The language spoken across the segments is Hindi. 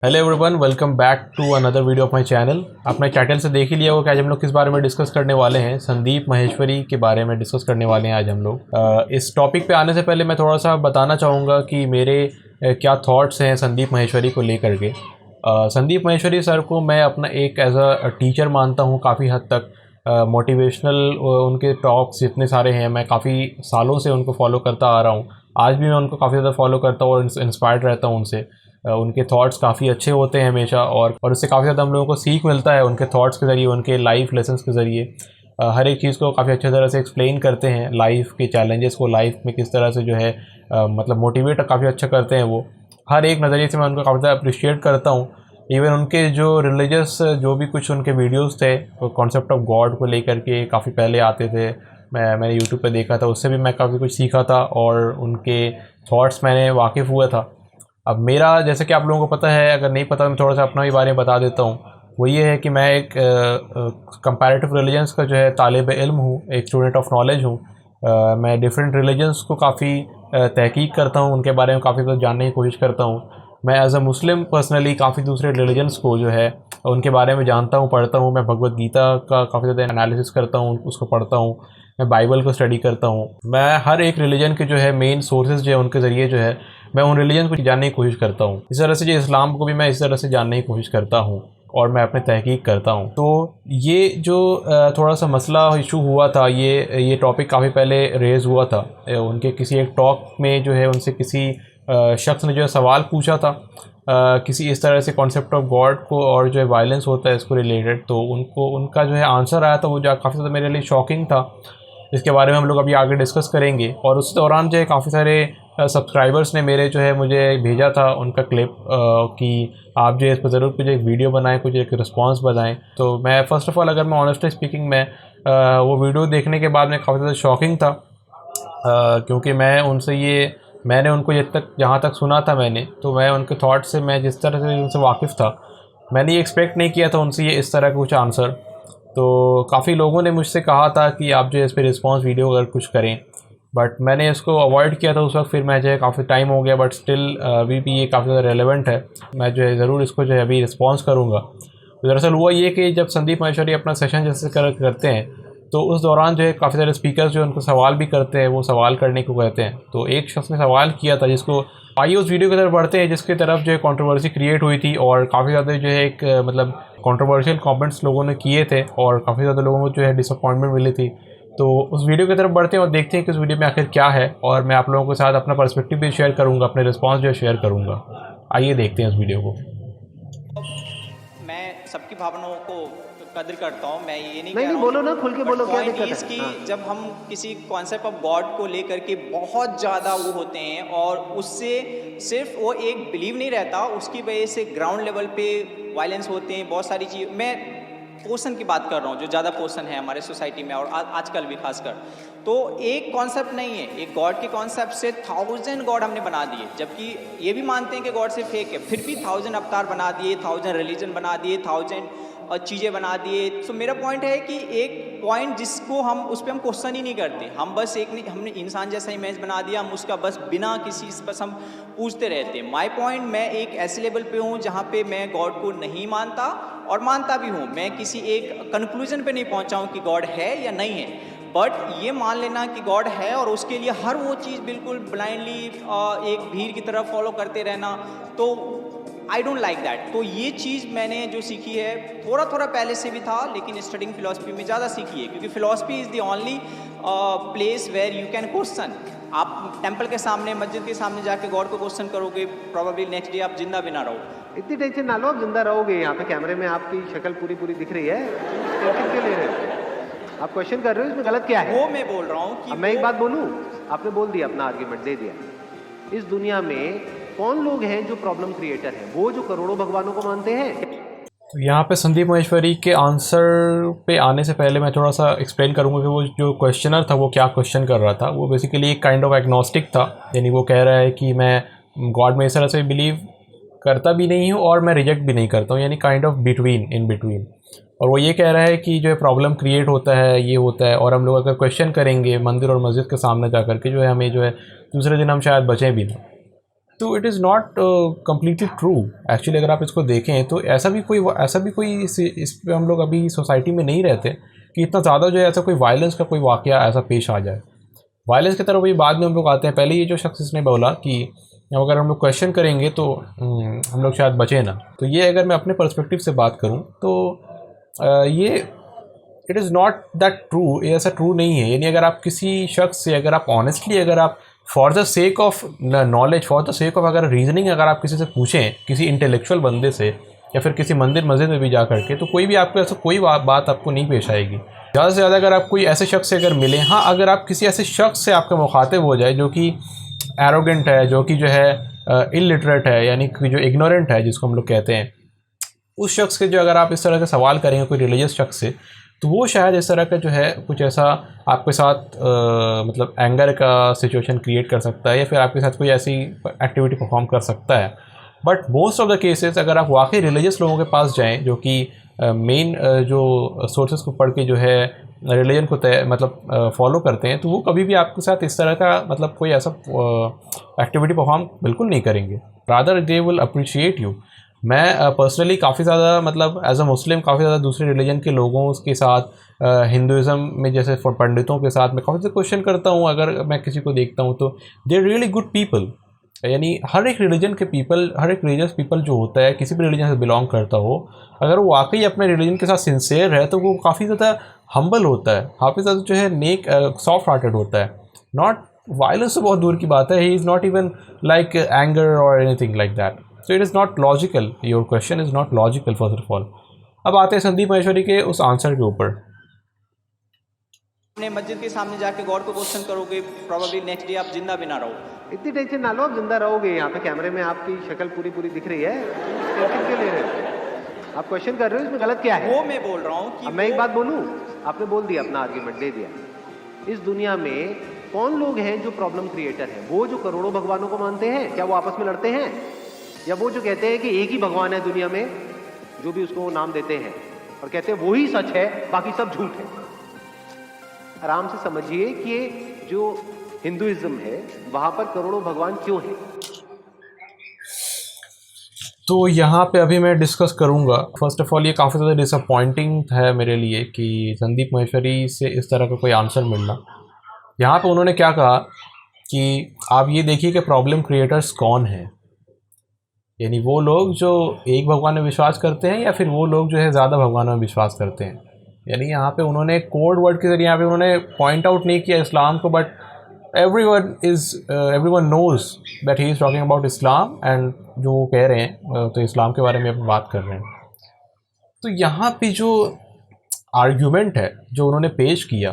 Hello everyone, welcome back to another video of my channel. आपने टाइटल से देख ही लिया होगा कि आज हम लोग किस बारे में डिस्कस करने वाले हैं। संदीप माहेश्वरी के बारे में डिस्कस करने वाले हैं आज हम लोग। इस टॉपिक पे आने से पहले मैं थोड़ा सा बताना चाहूँगा कि मेरे क्या थॉट्स हैं संदीप माहेश्वरी को लेकर के। संदीप माहेश्वरी सर को मैं अपना एक एज अ टीचर मानता हूँ काफ़ी हद तक। मोटिवेशनल उनके टॉक्स जितने सारे हैं, मैं काफ़ी सालों से उनको फॉलो करता आ रहा हूँ। आज भी मैं उनको काफ़ी ज़्यादा फॉलो करता हूँ और इंस्पायर्ड रहता हूँ उनसे। उनके थॉट्स काफ़ी अच्छे होते हैं हमेशा, और उससे काफ़ी ज़्यादा हम लोगों को सीख मिलता है उनके थॉट्स के ज़रिए, उनके लाइफ लेसन्स के ज़रिए। हर एक चीज़ को काफ़ी अच्छे तरह से एक्सप्लेन करते हैं, लाइफ के चैलेंजेस को लाइफ में किस तरह से जो है मतलब मोटिवेट काफ़ी अच्छा करते हैं वो। हर एक नज़रिए से मैं उनको काफ़ी ज़्यादा अप्रिशिएट करता हूँ। इवन उनके जो रिलीजियस जो भी कुछ उनके वीडियोज़ थे, कॉन्सेप्ट ऑफ गॉड को लेकर के काफ़ी पहले आते थे। मैंने यूट्यूब पे देखा था, उससे भी मैं काफ़ी कुछ सीखा था और उनके थॉट्स मैंने वाकिफ़ हुआ था। अब मेरा, जैसे कि आप लोगों को पता है, अगर नहीं पता तो मैं थोड़ा सा अपना भी बारे में बता देता हूँ। वो ये है कि मैं एक कंपैरेटिव रिलीजन्स का जो है तालिब इल्म हूँ, एक स्टूडेंट ऑफ नॉलेज हूँ। मैं डिफरेंट रिलीजन्स को काफ़ी तहकीक करता हूँ, उनके बारे में काफ़ी कुछ जानने की कोशिश करता हूँ। मैं एज अ मुस्लिम पर्सनली काफ़ी दूसरे रिलीजन्स को जो है उनके बारे में जानता हूँ, पढ़ता हूँ। मैं भगवद गीता का काफ़ी ज़्यादा एनालिसिस करता हूँ, उसको पढ़ता हूँ। मैं बाइबल को स्टडी करता हूँ। मैं हर एक रिलीजन के जो है मेन सोर्सेज जो है उनके ज़रिए जो है मैं उन रिलीजन को जानने की कोशिश करता हूँ। इस तरह से जो इस्लाम को भी मैं इस तरह से जानने की कोशिश करता हूँ और मैं अपने तहकीक करता हूँ। तो ये जो थोड़ा सा मसला इशू हुआ था, ये टॉपिक काफ़ी पहले रेज़ हुआ था। उनके किसी एक टॉक में जो है उनसे किसी शख्स ने जो है सवाल पूछा था किसी इस तरह से कॉन्सेप्ट ऑफ गॉड को और जो है वायलेंस होता है इसको रिलेटेड। तो उनको उनका जो है आंसर आया था, वो जो काफ़ी ज़्यादा मेरे लिए शॉकिंग था। इसके बारे में हम लोग अभी आगे डिस्कस करेंगे। और उस दौरान जो है काफ़ी सारे सब्सक्राइबर्स ने मेरे जो है मुझे भेजा था उनका क्लिप कि आप जो है इस पर ज़रूर कुछ एक वीडियो बनाएं, कुछ एक रिस्पांस बनाएं। तो मैं फ़र्स्ट ऑफ़ ऑल, अगर मैं ऑनेस्टली स्पीकिंग, मैं वो वीडियो देखने के बाद में काफ़ी ज़्यादा शॉकिंग था। क्योंकि मैंने उनको जहाँ तक सुना था मैंने, तो मैं उनके थॉट से, मैं जिस तरह से उनसे वाकिफ़ था, मैंने ये एक्सपेक्ट नहीं किया था उनसे ये इस तरह का कुछ आंसर। तो काफ़ी लोगों ने मुझसे कहा था कि आप जो है इस पर रिस्पॉन्स वीडियो अगर कुछ करें, बट मैंने इसको अवॉइड किया था उस वक्त। फिर मैं जो है काफ़ी टाइम हो गया, बट स्टिल अभी भी ये काफ़ी ज़्यादा रेलेवेंट है। मैं जो है ज़रूर इसको जो है अभी रिस्पॉन्स करूँगा। तो दरअसल हुआ ये कि जब संदीप माहेश्वरी अपना सेशन जैसे करते हैं, तो उस दौरान जो है काफ़ी सारे स्पीकर्स जो उनको सवाल भी करते हैं, वो सवाल करने को कहते हैं। तो एक शख्स ने सवाल किया था जिसको, आइए उस वीडियो की तरफ बढ़ते हैं जिसकी तरफ जो है कंट्रोवर्सी क्रिएट हुई थी और काफ़ी ज़्यादा जो है एक मतलब कंट्रोवर्शियल कमेंट्स लोगों ने किए थे और काफ़ी ज़्यादा लोगों को जो है डिसअपॉइंटमेंट मिली थी। तो उस वीडियो की तरफ बढ़ते हैं और देखते हैं कि उस वीडियो में आखिर क्या है, और मैं आप लोगों के साथ अपना पर्सपेक्टिव भी शेयर करूँगा, अपने रिस्पॉन्स जो है शेयर करूँगा। आइए देखते हैं उस वीडियो को। मैं सबकी भावनाओं को कदर करता हूँ। मैं ये नहीं कह नहीं रहा हूँ, बोलो ना, खुल के बोलो, क्या दिक्कत है? कि हाँ। जब हम किसी कॉन्सेप्ट ऑफ गॉड को लेकर के बहुत ज़्यादा वो होते हैं और उससे सिर्फ वो एक बिलीव नहीं रहता, उसकी वजह से ग्राउंड लेवल पे वायलेंस होते हैं, बहुत सारी चीज़। मैं पोर्शन की बात कर रहा हूँ, जो ज़्यादा पोर्शन है हमारे सोसाइटी में और आजकल भी खासकर। तो एक कॉन्सेप्ट नहीं है, एक गॉड के कॉन्सेप्ट से 1000 गॉड हमने बना दिए, जबकि ये भी मानते हैं कि गॉड से फेक है, फिर भी 1000 अवतार बना दिए, 1000 रिलीजन बना दिए, 1000 चीज़ें बना दिए। तो मेरा पॉइंट है कि एक पॉइंट जिसको हम उस पर हम क्वेश्चन ही नहीं करते, हम बस एक नहीं, हमने इंसान जैसा इमेज बना दिया, हम उसका बस बिना किसी बस हम पूछते रहते हैं। माय पॉइंट, मैं एक ऐसे लेवल पे हूँ जहाँ पे मैं गॉड को नहीं मानता और मानता भी हूँ। मैं किसी एक कंक्लूजन पे नहीं पहुँचा हूँ कि गॉड है या नहीं है, बट ये मान लेना कि गॉड है और उसके लिए हर वो चीज़ बिल्कुल ब्लाइंडली एक भीड़ की तरह फॉलो करते रहना, तो आई डोंट लाइक दैट। तो ये चीज़ मैंने जो सीखी है, थोड़ा थोड़ा पहले से भी था, लेकिन स्टडिंग फिलॉसफी में ज़्यादा सीखी है, क्योंकि philosophy is the only place where you can question. आप टेम्पल के सामने, मस्जिद के सामने जाके गॉड को क्वेश्चन करोगे, प्रॉबेबली नेक्स्ट डे आप जिंदा भी ना रहो। इतनी टेंशन ना लो, आप जिंदा रहोगे। यहाँ पे कैमरे में आपकी शक्ल पूरी दिख रही है, टेंशन क्यों ले रहे हो? आप क्वेश्चन कर रहे हो, इसमें गलत क्या है? वो मैं बोल रहा हूँ कि अब मैं एक बात बोलूँ, आपने बोल दिया, अपना आर्ग्यूमेंट दे दिया। इस दुनिया में कौन लोग हैं जो प्रॉब्लम क्रिएटर हैं? वो जो करोड़ों भगवानों को मानते हैं। तो यहाँ पे संदीप माहेश्वरी के आंसर पे आने से पहले मैं थोड़ा सा एक्सप्लेन करूँगा कि वो जो क्वेश्चनर था वो क्या क्वेश्चन कर रहा था। वो बेसिकली एक काइंड ऑफ एग्नोस्टिक था, यानी वो कह रहा है कि मैं गॉड में इस तरह से बिलीव करता भी नहीं हूँ और मैं रिजेक्ट भी नहीं करता हूँ, यानी काइंड ऑफ इन बिटवीन। और वो ये कह रहा है कि जो है प्रॉब्लम क्रिएट होता है, ये होता है, और हम लोग अगर क्वेश्चन करेंगे मंदिर और मस्जिद के सामने जा कर के, जो है हमें जो है दूसरे दिन हम शायद बचें भी ना। तो it is not completely true actually. अगर आप इसको देखें तो ऐसा भी कोई इस पे हम लोग अभी सोसाइटी में नहीं रहते कि इतना ज़्यादा जो है ऐसा कोई वायलेंस का कोई वाक़या ऐसा पेश आ जाए। वायलेंस की तरफ भी बाद में हम लोग आते हैं। पहले ये जो शख्स इसने बोला कि अगर हम लोग क्वेश्चन करेंगे तो हम लोग शायद बचे ना। तो ये अगर मैं अपने पर्सपेक्टिव से बात करूँ तो ये it is not that true, ये ऐसा ट्रू नहीं है। यानी अगर आप किसी शख्स से अगर आप ऑनेस्टली अगर आप for the sake of knowledge, for the sake of अगर रीजनिंग अगर आप किसी से पूछें, किसी इंटेलेक्चुअल बंदे से या फिर किसी मंदिर मस्जिद में भी जा करके, तो कोई भी आपको ऐसा कोई बात आपको नहीं पेश आएगी। ज़्यादा से ज़्यादा अगर आप कोई ऐसे शख्स से अगर मिलें, हाँ अगर आप किसी ऐसे शख्स से आपका मुखातिब हो जाए जो कि एरोगेंट है, जो कि जो है इलिटरेट है, यानी कि जो इग्नोरेंट है जिसको हम लोग कहते हैं, उस शख्स के जो अगर आप इस तरह के सवाल करेंगे कोई रिलीजियस शख्स से, तो वो शायद इस तरह का जो है कुछ ऐसा आपके साथ मतलब एंगर का सिचुएशन क्रिएट कर सकता है या फिर आपके साथ कोई ऐसी एक्टिविटी परफॉर्म कर सकता है। But most of the cases अगर आप वाकई रिलीजियस लोगों के पास जाएं जो कि मेन जो सोर्सेज को पढ़ के जो है रिलीजन को मतलब फॉलो करते हैं, तो वो कभी भी आपके साथ इस तरह का मतलब कोई ऐसा एक्टिविटी परफॉर्म बिल्कुल नहीं करेंगे। Rather they will appreciate you. मैं पर्सनली काफ़ी ज़्यादा मतलब एज अ मुस्लिम काफ़ी ज़्यादा दूसरे रिलीजन के लोगों के साथ हिंदुज़म में जैसे पंडितों के साथ मैं काफ़ी ज़्यादा क्वेश्चन करता हूँ। अगर मैं किसी को देखता हूँ तो they are really good people. यानी हर एक रिलीजन के पीपल, हर एक रिलीजियस पीपल जो होता है, किसी भी रिलीजन से बिलोंग करता हो, अगर वो वाकई अपने रिलीजन के साथ सिंसियर है तो वो काफ़ी ज़्यादा हम्बल होता है, काफ़ी ज़्यादा जो है नेक सॉफ्ट हार्टेड होता है। नॉट वायलेंस तो बहुत दूर की बात है, he is not even like anger और anything like that. So it is not logical, your question is not logical first of all. अब आते हैं संदीप महेश्वरी के उस आंसर के ऊपर। अपने मस्जिद के सामने जाके गॉड को क्वेश्चन करोगे, प्रॉब्लली नेक्स्ट डे आप जिंदा भी ना रहो। इतनी टेंशन ना लो, आप जिंदा रहोगे। यहाँ पे कैमरे में आपकी शक्ल पूरी दिख रही है, टेंशन क्यों ले रहे हो? आप क्वेश्चन कर रहे हो, इसमें गलत क्या है? वो मैं बोल रहा हूँ कि अब मैं एक बात बोलूँ, आपने बोल दिया, अपना आर्ग्यूमेंट दे दिया। इस दुनिया में कौन लोग हैं जो प्रॉब्लम क्रिएटर हैं? वो जो करोड़ों भगवानों को मानते हैं, क्या वो आपस में लड़ते हैं? या वो जो कहते हैं कि एक ही भगवान है दुनिया में, जो भी उसको नाम देते हैं और कहते हैं वो ही सच है, बाकी सब झूठ है? आराम से समझिए कि जो हिंदुइज्म है वहां पर करोड़ों भगवान क्यों हैं। तो यहाँ पे अभी मैं डिस्कस करूँगा। फर्स्ट ऑफ ऑल ये काफ़ी ज़्यादा डिसअपॉइंटिंग है मेरे लिए कि संदीप महेश्वरी से इस तरह का कोई आंसर मिलना। यहाँ पे उन्होंने क्या कहा कि आप ये देखिए कि प्रॉब्लम क्रिएटर्स कौन हैं, यानी वो लोग जो एक भगवान में विश्वास करते हैं या फिर वो लोग जो है ज़्यादा भगवानों में विश्वास करते हैं। यानी यहाँ पे उन्होंने कोड वर्ड के ज़रिए यहाँ पे उन्होंने पॉइंट आउट नहीं किया इस्लाम को, but everyone knows that he is talking about Islam, and जो वो कह रहे हैं तो इस्लाम के बारे में अपन बात कर रहे हैं। तो यहाँ पे जो आर्ग्यूमेंट है जो उन्होंने पेश किया,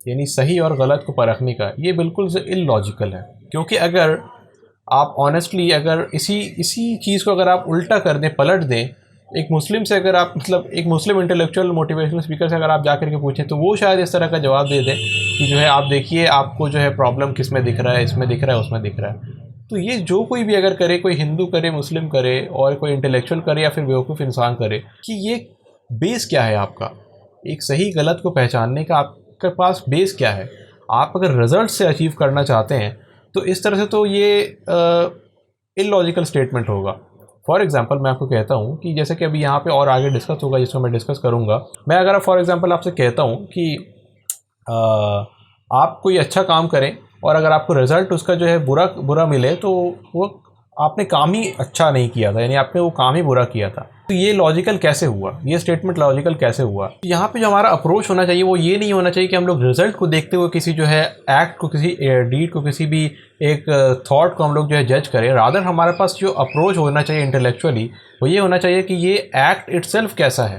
यानी सही और गलत को परखने का, ये बिल्कुल से इलॉजिकल है। क्योंकि अगर आप ऑनेस्टली अगर इसी चीज़ को अगर आप उल्टा कर दें, पलट दें, एक मुस्लिम से अगर आप मतलब एक मुस्लिम इंटेलेक्चुअल मोटिवेशनल स्पीकर से अगर आप जा करके पूछें तो वो शायद इस तरह का जवाब दे दें कि जो है आप देखिए आपको जो है प्रॉब्लम किस में दिख रहा है, इसमें दिख रहा है, उसमें दिख रहा है। तो ये जो कोई भी अगर करे, कोई हिंदू करे, मुस्लिम करे और कोई इंटेलेक्चुअल करे या फिर बेवकूफ़ इंसान करे, कि ये बेस क्या है आपका एक सही गलत को पहचानने का, आपके पास बेस क्या है? आप अगर रिजल्ट से अचीव करना चाहते हैं तो इस तरह से तो ये इलॉजिकल स्टेटमेंट होगा। फॉर एग्जांपल मैं आपको कहता हूँ कि जैसे कि अभी यहाँ पे और आगे डिस्कस होगा, जिसको मैं डिस्कस करूँगा। मैं अगर फॉर एग्जांपल आपसे कहता हूँ कि आप कोई अच्छा काम करें और अगर आपको रिज़ल्ट उसका जो है बुरा मिले, तो वो आपने काम ही अच्छा नहीं किया था, यानी आपने वो काम ही बुरा किया था। तो ये लॉजिकल कैसे हुआ? ये स्टेटमेंट लॉजिकल कैसे हुआ? यहाँ पे जो हमारा अप्रोच होना चाहिए वो ये नहीं होना चाहिए कि हम लोग रिज़ल्ट को देखते हुए किसी जो है एक्ट को, किसी डीड को, किसी भी एक थॉट को हम लोग जो है जज करें। रादर हमारे पास जो अप्रोच होना चाहिए इंटेलेक्चुअली वो ये होना चाहिए कि ये एक्ट इट्सेल्फ कैसा है।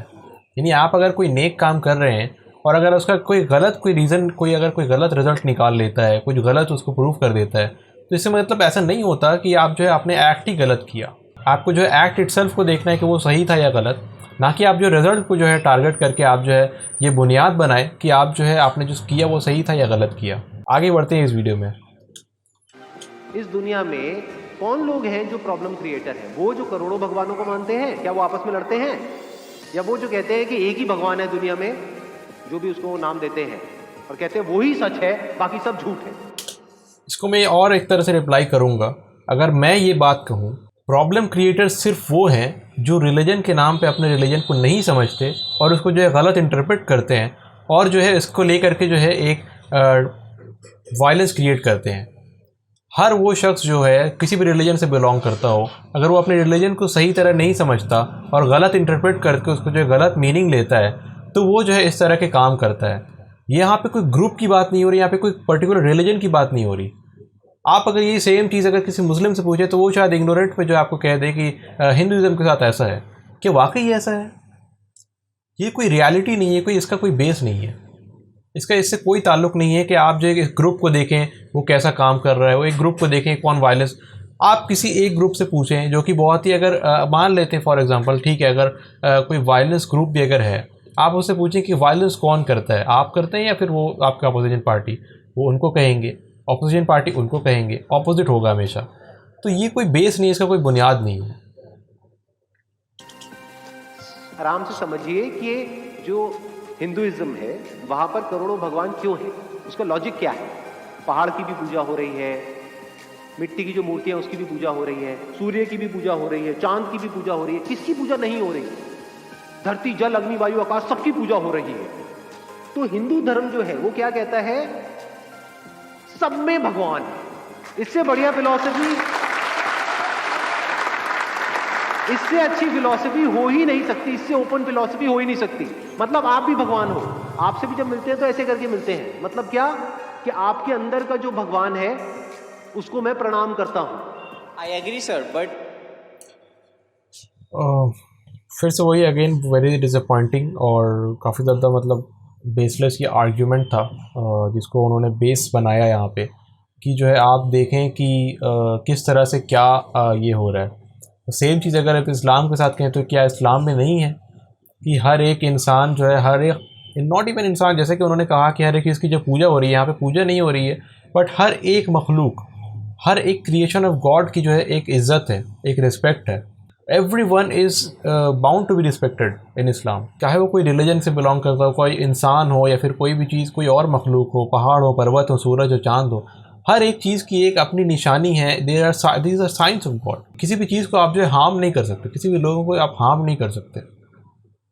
यानी आप अगर कोई नेक काम कर रहे हैं और अगर उसका कोई गलत कोई रीज़न, कोई अगर कोई गलत रिज़ल्ट निकाल लेता है, कुछ गलत उसको प्रूव कर देता है, तो इससे मतलब ऐसा नहीं होता कि आप जो है आपने एक्ट ही गलत किया। आपको जो है एक्ट इट्सेल्फ को देखना है कि वो सही था या गलत, ना कि आप जो रिज़ल्ट को जो है टारगेट करके आप जो है ये बुनियाद बनाए कि आप जो है आपने जो किया वो सही था या गलत किया। आगे बढ़ते हैं इस वीडियो में। इस दुनिया में कौन लोग हैं जो प्रॉब्लम क्रिएटर हैं? वो जो करोड़ों भगवानों को मानते हैं, क्या वो आपस में लड़ते हैं? या वो जो कहते हैं कि एक ही भगवान है दुनिया में, जो भी उसको नाम देते हैं और कहते हैं वो ही सच है, बाकी सब झूठ है? इसको मैं और एक तरह से रिप्लाई करूँगा अगर मैं ये बात कहूँ, प्रॉब्लम क्रिएटर सिर्फ वो हैं जो रिलीजन के नाम पे अपने रिलीजन को नहीं समझते और उसको जो है गलत इंटरप्रेट करते हैं और जो है इसको लेकर के जो है एक वायलेंस क्रिएट करते हैं। हर वो शख्स जो है किसी भी रिलीजन से बिलोंग करता हो, अगर वो अपने रिलीजन को सही तरह नहीं समझता और गलत इंटरप्रेट करके उसको जो है गलत मीनिंग लेता है, तो वो जो है इस तरह के काम करता है। यहाँ पे कोई ग्रुप की बात नहीं हो रही, यहाँ पे कोई पर्टिकुलर रिलीजन की बात नहीं हो रही। आप अगर ये सेम चीज़ अगर किसी मुस्लिम से पूछे तो वो शायद इग्नोरेंट पे जो आपको कह दे कि हिंदुज़म के साथ ऐसा है। क्या वाकई ऐसा है? ये कोई रियलिटी नहीं है, कोई इसका कोई बेस नहीं है, इसका इससे कोई ताल्लुक़ नहीं है कि आप जो एक ग्रुप को देखें वो कैसा काम कर रहा है, वो एक ग्रुप को देखें कौन वायलेंस। आप किसी एक ग्रुप से पूछें जो कि बहुत ही अगर मान लेते हैं फॉर एग्जांपल, ठीक है, अगर कोई वायलेंस ग्रुप भी अगर है, आप उससे पूछें कि वायलेंस कौन करता है, आप करते हैं या फिर वो आपका अपोजिशन पार्टी, वो उनको कहेंगे, अपोजिशन पार्टी उनको कहेंगे, ऑपोजिट होगा हमेशा। तो ये कोई बेस नहीं है, इसका कोई बुनियाद नहीं है। आराम से समझिए कि जो हिंदुइज्म है वहां पर करोड़ों भगवान क्यों हैं, उसका लॉजिक क्या है। पहाड़ की भी पूजा हो रही है, मिट्टी की जो मूर्तियां उसकी भी पूजा हो रही है, सूर्य की भी पूजा हो रही है, चांद की भी पूजा हो रही है, किसकी पूजा नहीं हो रही? धरती, जल, अग्नि, वायु, आकाश, सबकी पूजा हो रही है। तो हिंदू धर्म जो है वो क्या कहता है? सब में भगवान है। इससे बढ़िया फिलॉसफी, इससे अच्छी फिलॉसफी हो ही नहीं सकती, इससे ओपन फिलॉसफी हो ही नहीं सकती। मतलब आप भी भगवान हो, आपसे भी जब मिलते हैं तो ऐसे करके मिलते हैं। मतलब क्या कि आपके अंदर का जो भगवान है उसको मैं प्रणाम करता हूं। आई एग्री सर, बट फिर से वही अगेन वेरी डिसअपॉइंटिंग और काफ़ी ज़्यादा मतलब बेसलेस ये आर्ग्यूमेंट था जिसको उन्होंने बेस बनाया यहाँ पे कि जो है आप देखें कि किस तरह से क्या ये हो रहा है। सेम चीज़ अगर आप इस्लाम के साथ कहें तो क्या इस्लाम में नहीं है कि हर एक इंसान जो है, हर एक नॉट इवन इंसान, जैसे कि उन्होंने कहा कि हर एक चीज़ की जो पूजा हो रही है यहाँ पे पूजा नहीं हो रही है, बट हर एक मखलूक, हर एक क्रिएशन ऑफ गॉड की जो है एक इज़्ज़त है, एक रिस्पेक्ट है। Everyone is bound to be respected in Islam, चाहे वो कोई रिलीजन से बिलोंग करता हो, कोई इंसान हो या फिर कोई भी चीज़, कोई और मखलूक हो, पहाड़ हो, पर्वत हो, सूरज हो, चांद हो, हर एक चीज़ की एक अपनी निशानी है। These are science of God. किसी भी चीज़ को आप जो है हार्म नहीं कर सकते, किसी भी लोगों को आप हार्म नहीं कर सकते।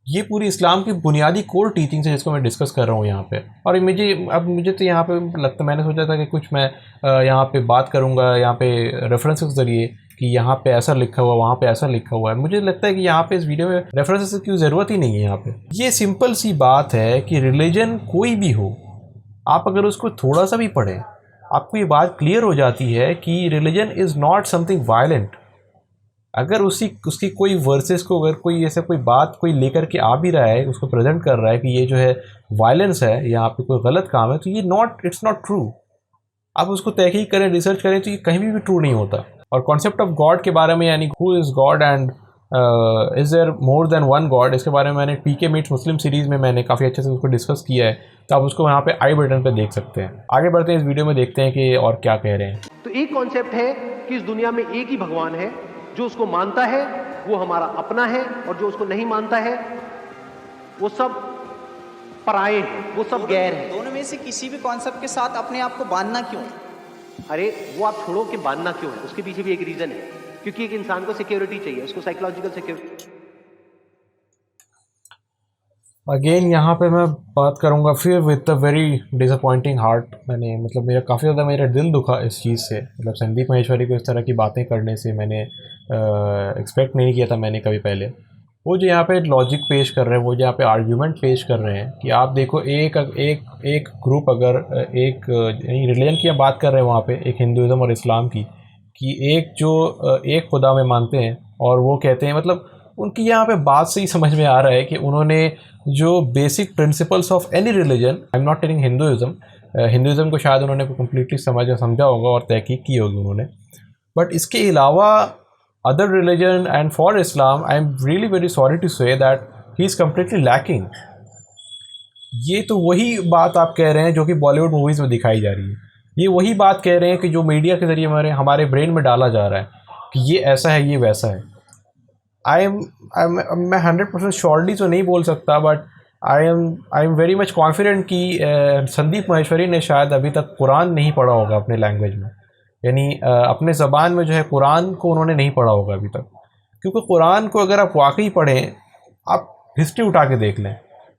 ये पूरी इस्लाम की बुनियादी कोर टीचिंग्स है जिसको मैं डिस्कस कर रहा हूँ यहाँ पे। और मुझे तो यहाँ पे लगता, मैंने सोचा था कि कुछ मैं यहाँ पे बात करूँगा यहाँ पे रेफरेंसेस के ज़रिए कि यहाँ पे ऐसा लिखा हुआ, वहाँ पे ऐसा लिखा हुआ है। मुझे लगता है कि यहाँ पे इस वीडियो में रेफरेंसेस की ज़रूरत ही नहीं है। यहाँ पे ये सिंपल सी बात है कि रिलीजन कोई भी हो, आप अगर उसको थोड़ा सा भी पढ़ें, आपको ये बात क्लियर हो जाती है कि religion is not something violent. अगर उसकी कोई वर्सेस को, अगर कोई ऐसा कोई बात कोई लेकर के आ भी रहा है, उसको प्रेजेंट कर रहा है कि ये जो है वायलेंस है, यहाँ पे कोई गलत काम है, तो ये इट्स नॉट ट्रू। आप उसको तहकीक करें, रिसर्च करें, तो ये कहीं भी ट्रू नहीं होता। और कॉन्सेप्ट ऑफ गॉड के बारे में, यानी who is God and is there more than one God, इसके बारे में मैंने पीके मीट्स मुस्लिम सीरीज़ में मैंने काफ़ी अच्छे से उसको डिस्कस किया है, तो आप उसको यहाँ पे आई बटन पे देख सकते हैं। आगे बढ़ते हैं, इस वीडियो में देखते हैं कि और क्या कह रहे हैं। तो एक कॉन्सेप्ट है कि इस दुनिया में एक ही भगवान है, जो उसको मानता है वो हमारा अपना है, और जो उसको नहीं मानता है वो सब पराये हैं, वो सब गैर हैं। दोनों में से किसी भी कॉन्सेप्ट के साथ अपने आप को बांधना क्यों? अरे वो आप छोड़ो कि बांधना क्यों है, उसके पीछे भी एक रीजन है, क्योंकि एक इंसान को सिक्योरिटी चाहिए, उसको साइकोलॉजिकल सिक्योरिटी। अगेन यहाँ पे मैं बात करूँगा फिर with a very disappointing heart. मैंने मतलब मेरा काफ़ी ज़्यादा मेरा दिल दुखा इस चीज़ से। मतलब संदीप माहेश्वरी को इस तरह की बातें करने से मैंने एक्सपेक्ट नहीं किया था मैंने कभी पहले। वो जो यहाँ पे लॉजिक पेश कर रहे हैं, वो जो यहाँ पे आर्ग्यूमेंट पेश कर रहे हैं कि आप देखो एक ग्रुप, अगर एक रिलीजन की बात कर रहे हैं वहाँ पे, एक हिंदुज़म और इस्लाम की, कि एक जो एक खुदा में मानते हैं और वो कहते हैं, मतलब उनकी यहाँ पे बात से ही समझ में आ रहा है कि उन्होंने जो basic principles of any religion, I am not telling Hinduism को शायद उन्होंने कम्प्लीटली समझा होगा और तहकीक की होगी उन्होंने, बट इसके अलावा other religion and for Islam, I am really very sorry to say that he is completely lacking. ये तो वही बात आप कह रहे हैं जो कि बॉलीवुड मूवीज़ में दिखाई जा रही है। ये वही बात कह रहे हैं कि जो मीडिया के ज़रिए हमारे ब्रेन में डाला जा रहा है कि ये ऐसा है, ये वैसा है। मैं 100% श्योरली तो नहीं बोल सकता, but I am very much confident कि संदीप माहेश्वरी ने शायद अभी तक कुरान नहीं पढ़ा होगा अपने लैंग्वेज में। यानी अपने ज़बान में जो है कुरान को उन्होंने नहीं पढ़ा होगा अभी तक। क्योंकि कुरान को अगर आप वाकई पढ़ें, आप हिस्ट्री उठा के देख लें,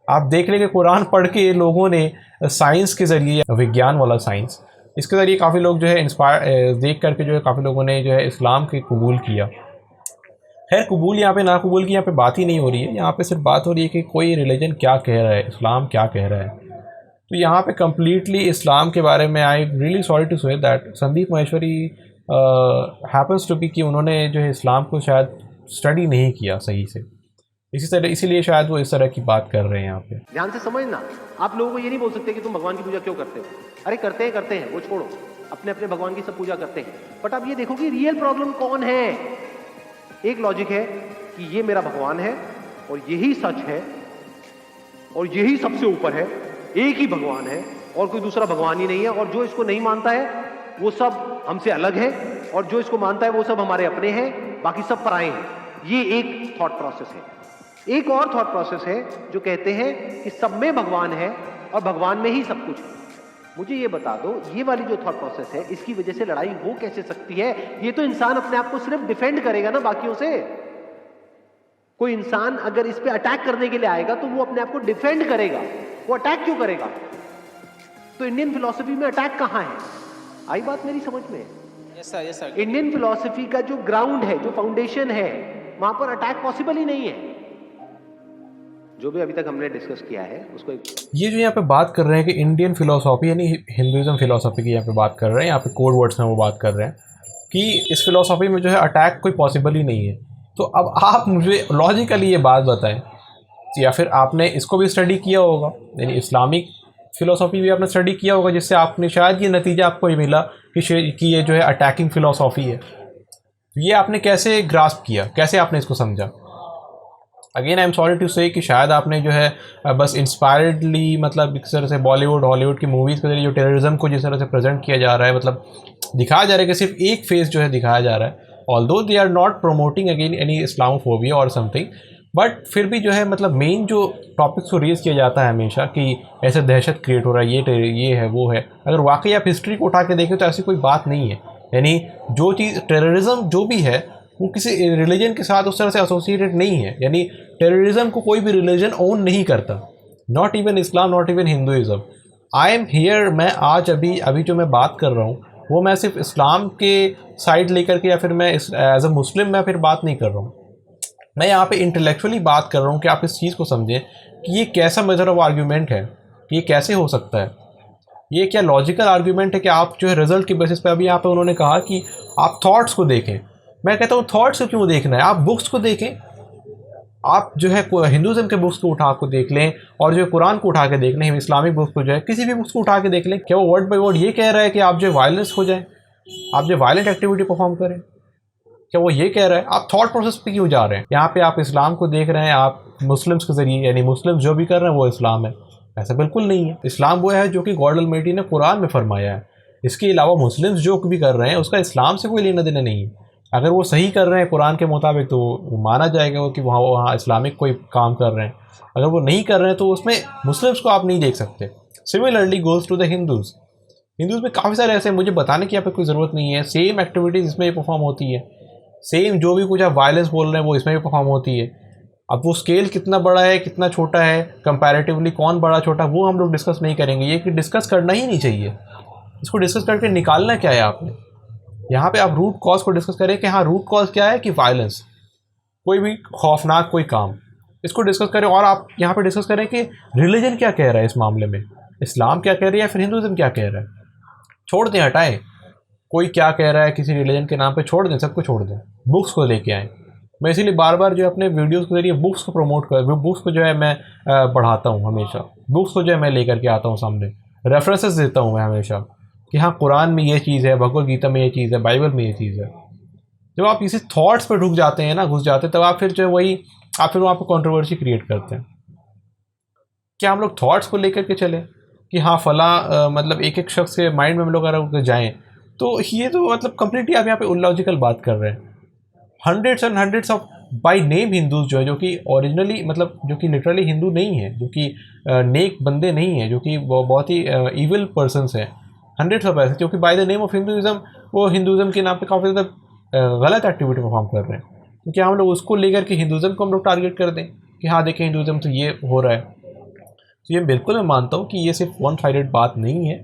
आप देख लें कि कुरान पढ़ के लोगों ने साइंस के ज़रिए, विज्ञान वाला साइंस, इसके ज़रिए काफ़ी लोग जो है इंस्पायर देख करके जो है काफ़ी लोगों ने जो है इस्लाम के कबूल किया। खैर कबूल यहाँ पे ना कबूल की यहाँ पे बात ही नहीं हो रही है, यहाँ पे सिर्फ बात हो रही है कि कोई रिलीजन क्या कह रहा है, इस्लाम क्या कह रहा है। तो यहाँ पे कम्प्लीटली इस्लाम के बारे में I really sorry to say that Sandeep Maheshwari happens to be कि उन्होंने जो है इस्लाम को शायद स्टडी नहीं किया सही से, इसीलिए शायद वो इस तरह की बात कर रहे हैं यहाँ पे। ध्यान से समझना, आप लोगों को ये नहीं बोल सकते कि तुम भगवान की पूजा क्यों करते हो। अरे करते हैं, वो छोड़ो, अपने अपने भगवान की सब पूजा करते हैं, बट आप ये देखो कि रियल प्रॉब्लम कौन है। एक लॉजिक है कि ये मेरा भगवान है और यही सच है और यही सबसे ऊपर है, एक ही भगवान है और कोई दूसरा भगवान ही नहीं है, और जो इसको नहीं मानता है वो सब हमसे अलग है, और जो इसको मानता है वो सब हमारे अपने हैं, बाकी सब पराए हैं। ये एक थॉट प्रोसेस है। एक और थॉट प्रोसेस है जो कहते हैं कि सब में भगवान है और भगवान में ही सब कुछ है। मुझे ये बता दो, ये वाली जो थॉट प्रोसेस है, इसकी वजह से लड़ाई हो कैसे सकती है? ये तो इंसान अपने आप को सिर्फ डिफेंड करेगा ना बाकियों से। कोई इंसान अगर इस पे अटैक करने के लिए आएगा तो वो अपने आप को डिफेंड करेगा, वो अटैक क्यों करेगा? तो इंडियन फिलॉसफी में अटैक कहां है? आई बात मेरी समझ में? Yes sir. इंडियन फिलॉसफी का जो ग्राउंड है, जो फाउंडेशन है, वहां पर अटैक पॉसिबल ही नहीं है। जो भी अभी तक हमने डिस्कस किया है उसको ये जो यहाँ पे बात कर रहे हैं कि इंडियन फिलोसॉफी यानी हिंदुइज्म फिलोसॉफी की यहाँ पे बात कर रहे हैं, यहाँ पे कोड वर्ड्स में वो बात कर रहे हैं कि इस फिलोसॉफी में जो है अटैक कोई पॉसिबल ही नहीं है। तो अब आप मुझे लॉजिकली ये बात बताएं, या फिर आपने इसको भी स्टडी किया होगा, यानी इस्लामिक फ़िलोसॉफी भी आपने स्टडी किया होगा, जिससे आपने शायद ये नतीजा आपको ये मिला कि ये जो है अटैकिंग फ़िलोसॉफी है। ये आपने कैसे ग्रास्प किया, कैसे आपने इसको समझा? Again I am sorry to say कि शायद आपने जो है बस इंस्पायर्डली, मतलब इस तरह से बॉलीवुड हॉलीवुड की मूवीज़ के जरिए जो टेररिज्म को जिस तरह से प्रेजेंट किया जा रहा है, मतलब दिखाया जा रहा है कि सिर्फ एक फेस जो है दिखाया जा रहा है, although they are not promoting again any Islamophobia और समथिंग, बट फिर भी जो है मतलब मेन जो टॉपिक्स को रेज़ किया जाता है हमेशा कि ऐसे दहशत क्रिएट हो रहा है, ये है वो है। अगर वाकई आप हिस्ट्री को उठा के देखें तो ऐसी कोई बात नहीं है। यानी जो चीज़ टेररिज्म जो भी है वो किसी रिलीजन के साथ उस तरह से एसोसिएटेड नहीं है। यानी टेररिज्म को कोई भी रिलीजन ओन नहीं करता, not even Islam, not even Hinduism. I am here, मैं आज अभी जो मैं बात कर रहा हूँ वो मैं सिर्फ इस्लाम के साइड लेकर के, या फिर मैं एज अ मुस्लिम मैं फिर बात नहीं कर रहा हूँ। मैं यहाँ पे इंटेलेक्चुअली बात कर रहा हूँ कि आप इस चीज़ को समझें कि ये कैसा मेजर ऑफ आर्ग्यूमेंट है, कि ये कैसे हो सकता है, ये क्या लॉजिकल आर्ग्यूमेंट है कि आप जो है रिजल्ट की बेसिस पे, अभी यहाँ पे उन्होंने कहा कि आप थॉट्स को देखें। मैं कहता हूँ थॉट्स को क्यों देखना है, आप बुक्स को देखें। आप जो है हिंदुज़म के बुक्स को उठा को देख लें, और जो कुरान को उठा के देख लें, इस्लामिक बुक्स को जो है किसी भी बुक्स को उठा के देख लें। क्या वो वर्ड बाई वर्ड ये कह रहा है कि आप जो वायलेंस हो जाए, आप जो वायलेंट एक्टिविटी परफॉर्म करें? क्या वो ये कह रहा है? आप थॉट प्रोसेस पे क्यों जा रहे हैं? यहाँ पे आप इस्लाम को देख रहे हैं, आप मुस्लिम्स के ज़रिए, यानी मुस्लिम जो भी कर रहे हैं वो इस्लाम है। ऐसा बिल्कुल नहीं है। इस्लाम वो है जो कि गॉड ऑलमाइटी ने कुरान में फरमाया है। इसके अलावा मुस्लिम्स जो भी कर रहे हैं उसका इस्लाम से कोई लेना देना नहीं है। अगर वो सही कर रहे हैं कुरान के मुताबिक तो माना जाएगा कि वहाँ इस्लामिक कोई काम कर रहे हैं। अगर वो नहीं कर रहे हैं तो उसमें मुस्लिम्स को आप नहीं देख सकते। Similarly goes to the Hindus में काफ़ी सारे ऐसे, मुझे बताने की यहाँ पे कोई ज़रूरत नहीं है, सेम एक्टिविटीज़ इसमें भी परफॉर्म होती है, सेम जो भी कुछ आप वायलेंस बोल रहे हैं वो इसमें भी परफॉर्म होती है। अब वो स्केल कितना बड़ा है कितना छोटा है, कंपैरेटिवली कौन बड़ा छोटा, वो हम लोग डिस्कस नहीं करेंगे। ये कि डिस्कस करना ही नहीं चाहिए। इसको डिस्कस करके निकालना क्या है आपने? यहाँ पे आप रूट कॉज को डिस्कस करें कि हाँ रूट कॉज क्या है, कि वायलेंस, कोई भी खौफनाक कोई काम, इसको डिस्कस करें। और आप यहाँ पे डिस्कस करें कि रिलीजन क्या कह रहा है इस मामले में, इस्लाम क्या कह रही है या फिर हिंदुज़म क्या कह रहा है। छोड़ दें, हटाएं, कोई क्या कह रहा है किसी रिलीजन के नाम पे, छोड़ दें, सबको छोड़ दें, बुक्स को लेके आएँ। मैं इसीलिए बार बार जो अपने वीडियोस के जरिए बुक्स को प्रमोट बुक्स को जो है मैं बढ़ाता हूँ हमेशा, बुक्स को जो है मैं लेकर के आता हूँ सामने, रेफरेंसेस देता हूँ मैं हमेशा कि हाँ कुरान में ये चीज़ है, भगवद गीता में ये चीज़ है, बाइबल में ये चीज़ है। जब आप इसी थॉट्स पर ढुक जाते हैं ना, घुस जाते हैं, तब आप फिर जो है वही आप फिर वहाँ पर कॉन्ट्रोवर्सी क्रिएट करते हैं। क्या हम लोग थॉट्स को लेकर के चलें कि हाँ फला मतलब एक एक शख्स के माइंड में हम लोग अगर जाएँ तो ये तो मतलब कम्प्लीटली आप यहाँ पे इलॉजिकल बात कर रहे हैं। Hundreds and hundreds of by name Hindus जो है, जो कि ओरिजिनली मतलब जो कि लिटरली हिंदू नहीं है, जो कि नेक बंदे नहीं हैं, जो कि बहुत ही इविल पर्सन्स हैं, हंड्रेड्स ऑफ ऐसे, क्योंकि by the name of Hinduism वो हिंदुज़म के नाम पे काफ़ी ज़्यादा गलत एक्टिविटी परफॉर्म कर रहे हैं। तो क्या हम लोग उसको लेकर के हिंदुज़म को हम लोग टारगेट कर दें कि हाँ देखिए हिंदुज़म तो ये हो रहा है? तो ये बिल्कुल मैं मानता हूँ कि ये सिर्फ वन साइडेड बात नहीं है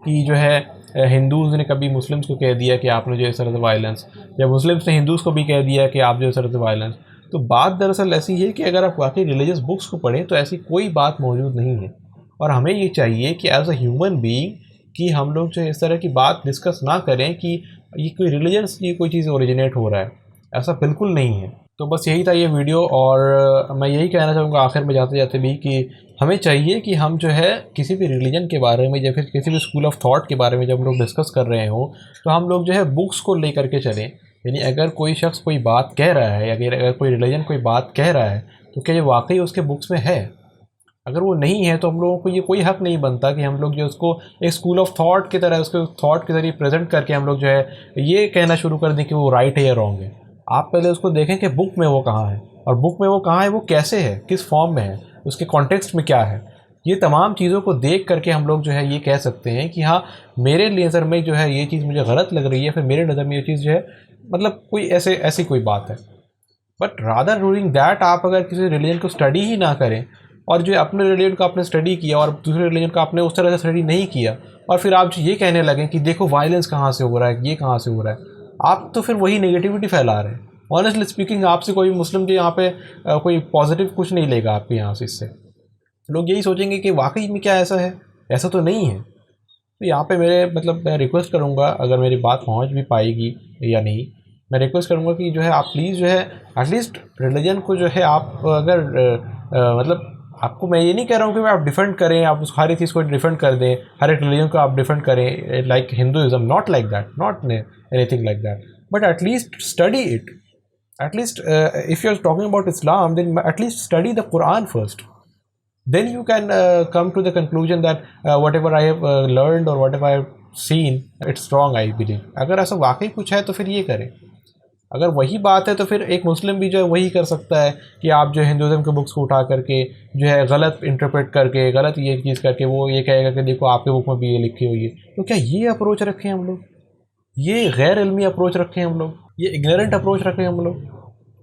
कि जो है हिंदूज़ ने कभी मुस्लिम्स को कह दिया कि आपने जो इस तरह से वायलेंस, या मुस्लिम्स ने हिंदूज़ को भी कह दिया कि आप जो इस तरह से वायलेंस। तो बात दरअसल ऐसी है कि अगर आप वाकई रिलीजियस बुक्स को पढ़ें तो ऐसी कोई बात मौजूद नहीं है। और हमें ये चाहिए कि एज अ ह्यूमन बीइंग कि हम लोग जो इस तरह की बात डिस्कस ना करें कि ये कोई रिलीजन से ये कोई चीज़ ओरिजिनेट हो रहा है, ऐसा बिल्कुल नहीं है। तो बस यही था ये वीडियो, और मैं यही कहना चाहूँगा आखिर में जाते जाते भी कि हमें चाहिए कि हम जो है किसी भी रिलीजन के बारे में या फिर किसी भी स्कूल ऑफ थॉट के बारे में जब हम लोग डिस्कस कर रहे हो तो हम लोग जो है बुक्स को ले करके चलें। यानी अगर कोई शख्स कोई बात कह रहा है, अगर कोई रिलीजन कोई बात कह रहा है तो क्या ये वाकई उसके बुक्स में है? अगर वो नहीं है तो हम लोगों को ये कोई हक नहीं बनता कि हम लोग जो उसको एक स्कूल ऑफ थॉट की तरह उसके थॉट के ज़रिए प्रेजेंट करके हम लोग जो है ये कहना शुरू कर दें कि वो राइट है या रॉन्ग है। आप पहले उसको देखें कि बुक में वो कहाँ है, और बुक में वो कहाँ है, वो कैसे है, किस फॉर्म में है, उसके कॉन्टेक्स्ट में क्या है। ये तमाम चीज़ों को देख करके हम लोग जो है ये कह सकते हैं कि हाँ मेरे नज़र में जो है ये चीज़ मुझे गलत लग रही है, फिर मेरे नज़र में ये चीज़ जो है मतलब कोई ऐसी कोई बात है। बट रादर डूइंग दैट आप अगर किसी रिलीजन को स्टडी ही ना करें, और जो अपने रिलीजन का आपने स्टडी किया और दूसरे रिलीजन का आपने उस तरह से स्टडी नहीं किया, और फिर आप ये कहने लगें कि देखो वायलेंस कहाँ से हो रहा है, ये कहाँ से हो रहा है, आप तो फिर वही नेगेटिविटी फैला रहे हैं। ऑनेस्टली स्पीकिंग आपसे कोई मुस्लिम जो यहाँ पे कोई पॉजिटिव कुछ नहीं लेगा आपके यहाँ से। इससे लोग यही सोचेंगे कि वाकई में क्या ऐसा है, ऐसा तो नहीं है। तो यहाँ पे मेरे मतलब मैं रिक्वेस्ट करूँगा, अगर मेरी बात पहुँच भी पाएगी या नहीं, मैं रिक्वेस्ट करूँगा कि जो है आप प्लीज़ जो है एटलीस्ट रिलीजन को जो है आप अगर मतलब आपको मैं ये नहीं कह रहा हूँ कि आप डिफेंड करें, आप उस हर एक चीज़ को डिफेंड कर दें, हर एक रिलीजन को आप डिफेंड करें like Hinduism, not like that, not anything like that, but at least study it. At least if you are talking about Islam then at least study the Quran first, then you can come to the conclusion that whatever I have learned or whatever I have seen it's wrong, I believe। अगर ऐसा वाकई कुछ है तो फिर ये करें। अगर वही बात है तो फिर एक मुस्लिम भी जो है वही कर सकता है कि आप जो हिंदुज़म के बुक्स को उठा करके जो है गलत इंटरप्रेट करके गलत ये चीज़ करके वो ये कहेगा कि देखो आपके बुक में भी ये लिखी हुई है। तो क्या ये अप्रोच रखें हम लोग? ये गैर इल्मी अप्रोच रखें हम लोग? ये इग्नोरेंट अप्रोच रखें हम लोग?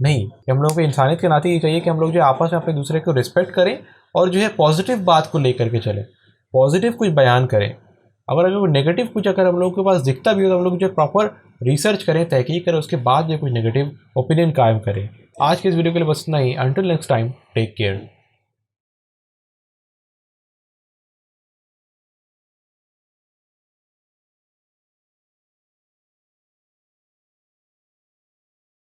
नहीं, हम लोगों को इंसानियत के नाते ये चाहिए कि हम लोग जो आपस में अपने दूसरे को रिस्पेक्ट करें और जो है पॉजिटिव बात को लेकर के चलें, पॉजिटिव कुछ बयान करें। अगर नेगेटिव कुछ अगर हम लोगों के पास दिखता भी हो तो हम लोग जो प्रॉपर रिसर्च करें, तहकीक करें, उसके बाद जो कुछ नेगेटिव ओपिनियन कायम करें। आज के इस वीडियो के लिए बस इतना ही। Until next time, take care.